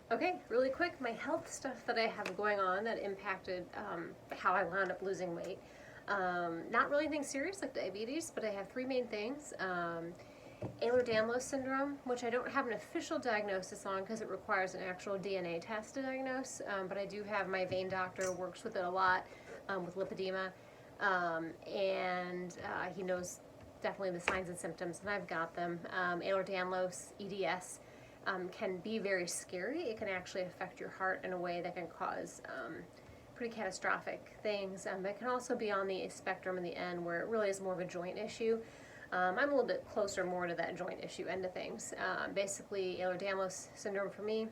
Okay, really quick, my health stuff that I have going on that impacted how I wound up losing weight. Not really anything serious like diabetes, but I have three main things. Ehlers-Danlos syndrome, which I don't have an official diagnosis on because it requires an actual DNA test to diagnose, but I do have my vein doctor works with it a lot with lipedema, and he knows definitely the signs and symptoms, and I've got them. Ehlers-Danlos, EDS, can be very scary. It can actually affect your heart in a way that can cause pretty catastrophic things. But it can also be on the spectrum in the end where it really is more of a joint issue. I'm a little bit closer more to that joint issue end of things. Basically, Ehlers-Danlos syndrome for me.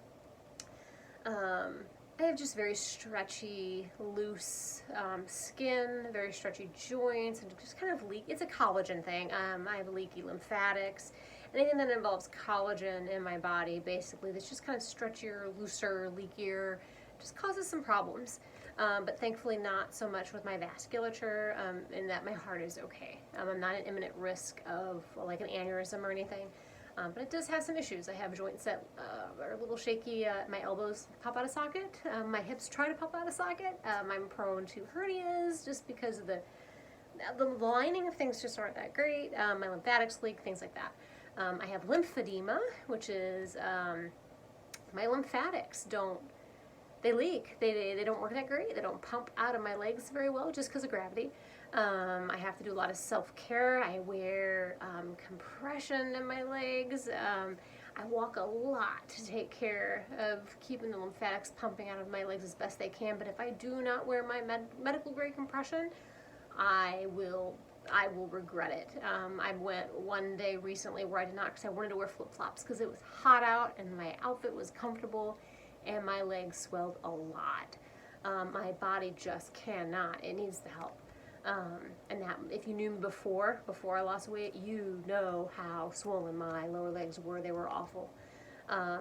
I have just very stretchy, loose skin, very stretchy joints, and just kind of leak. It's a collagen thing. I have leaky lymphatics. Anything that involves collagen in my body, basically, that's just kind of stretchier, looser, leakier, just causes some problems. But thankfully not so much with my vasculature, in that my heart is okay. I'm not at imminent risk of like an aneurysm or anything. But it does have some issues. I have joints that are a little shaky. My elbows pop out of socket. My hips try to pop out of socket. I'm prone to hernias just because of the lining of things just aren't that great. My lymphatics leak, things like that. I have lymphedema, which is my lymphatics they leak. They don't work that great. They don't pump out of my legs very well just because of gravity. I have to do a lot of self-care. I wear compression in my legs. I walk a lot to take care of keeping the lymphatics pumping out of my legs as best they can. But if I do not wear my medical grade compression, I will regret it. I went one day recently where I did not, because I wanted to wear flip-flops because it was hot out and my outfit was comfortable and my legs swelled a lot. My body just cannot. It needs the help. And that, if you knew me before I lost weight, you know how swollen my lower legs were. They were awful.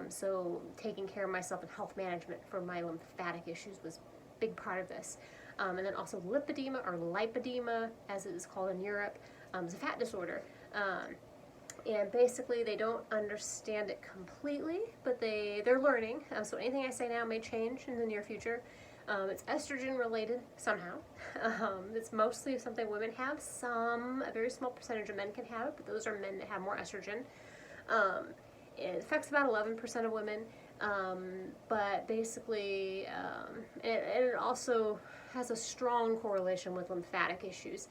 So taking care of myself and health management for my lymphatic issues was a big part of this. And then also lipedema, or lipedema, as it is called in Europe, is a fat disorder. And basically they don't understand it completely, but they're learning. So anything I say now may change in the near future. It's estrogen related somehow. It's mostly something women have. A very small percentage of men can have it, but those are men that have more estrogen. It affects about 11% of women, but basically, it also has a strong correlation with lymphatic issues.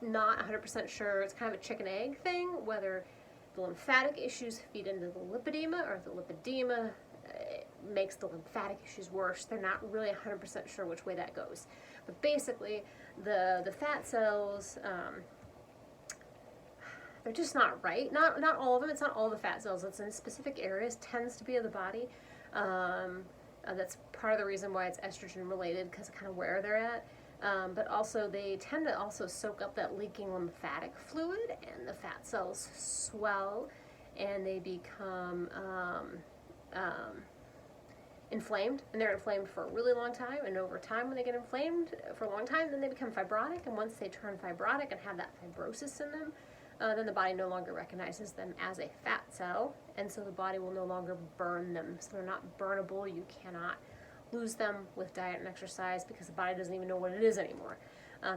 Not 100% sure. It's kind of a chicken egg thing, whether the lymphatic issues feed into the lipedema or the lipedema makes the lymphatic issues worse. They're not really 100% sure which way that goes. But basically, the fat cells, they're just not right. Not all of them. It's not all the fat cells. It's in specific areas. Tends to be of the body. That's part of the reason why it's estrogen related, because of kind of where they're at. But also they tend to also soak up that leaking lymphatic fluid, and the fat cells swell and they become inflamed, and they're inflamed for a really long time, and over time when they get inflamed for a long time, then they become fibrotic, and once they turn fibrotic and have that fibrosis in them, then the body no longer recognizes them as a fat cell, and so the body will no longer burn them. So they're not burnable. You cannot lose them with diet and exercise because the body doesn't even know what it is anymore.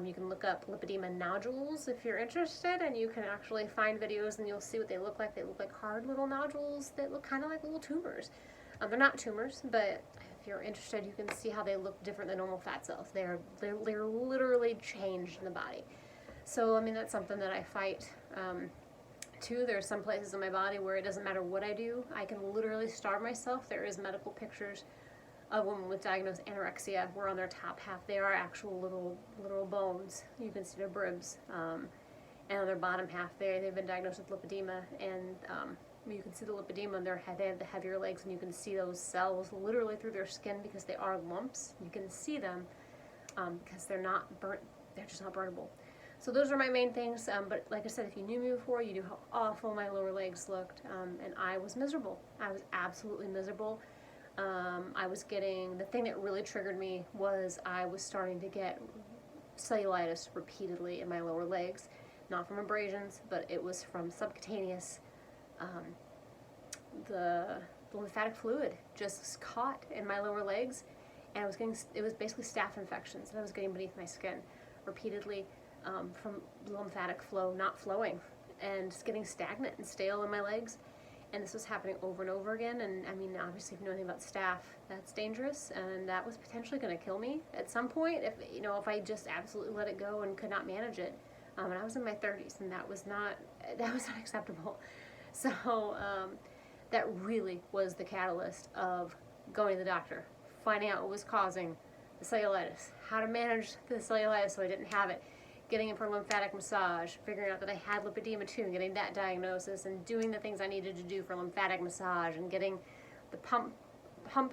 You can look up lipedema nodules if you're interested, and you can actually find videos and you'll see what they look like. They look like hard little nodules that look kind of like little tumors. They're not tumors, but if you're interested, you can see how they look different than normal fat cells. They're literally changed in the body. So, I mean, that's something that I fight too. There are some places in my body where it doesn't matter what I do. I can literally starve myself. There is medical pictures of women with diagnosed anorexia where on their top half they are actual little bones. You can see their ribs. And on their bottom half they've been diagnosed with lipedema, and you can see the lipedema on they have the heavier legs, and you can see those cells literally through their skin because they are lumps. You can see them because they're not burnt. They're just not burnable. So those are my main things, but like I said, if you knew me before, you knew how awful my lower legs looked, and I was miserable. I was absolutely miserable. The thing that really triggered me was I was starting to get cellulitis repeatedly in my lower legs, not from abrasions, but it was from subcutaneous, the lymphatic fluid just caught in my lower legs, and it was basically staph infections that I was getting beneath my skin repeatedly, from lymphatic flow not flowing and just getting stagnant and stale in my legs. And this was happening over and over again. And I mean, obviously, if you know anything about staph, that's dangerous, and that was potentially going to kill me at some point if I just absolutely let it go and could not manage it. And I was in my 30s, and that was not acceptable. So that really was the catalyst of going to the doctor, finding out what was causing the cellulitis, how to manage the cellulitis so I didn't have it, getting in for lymphatic massage, figuring out that I had lipedema too, and getting that diagnosis, and doing the things I needed to do for lymphatic massage, and getting the pump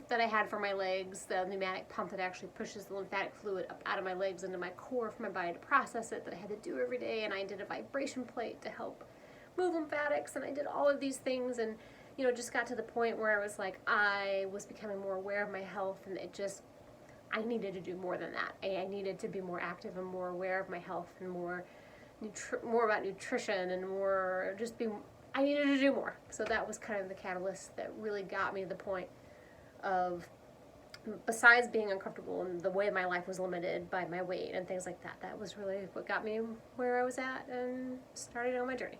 that I had for my legs, the pneumatic pump that actually pushes the lymphatic fluid up out of my legs into my core for my body to process it, that I had to do every day. And I did a vibration plate to help move lymphatics, and I did all of these things, and just got to the point where I was like, I was becoming more aware of my health, and I needed to do more than that. I needed to be more active and more aware of my health, and more about nutrition, and I needed to do more. So that was kind of the catalyst that really got me to the point of, besides being uncomfortable and the way my life was limited by my weight and things like that, that was really what got me where I was at and started on my journey.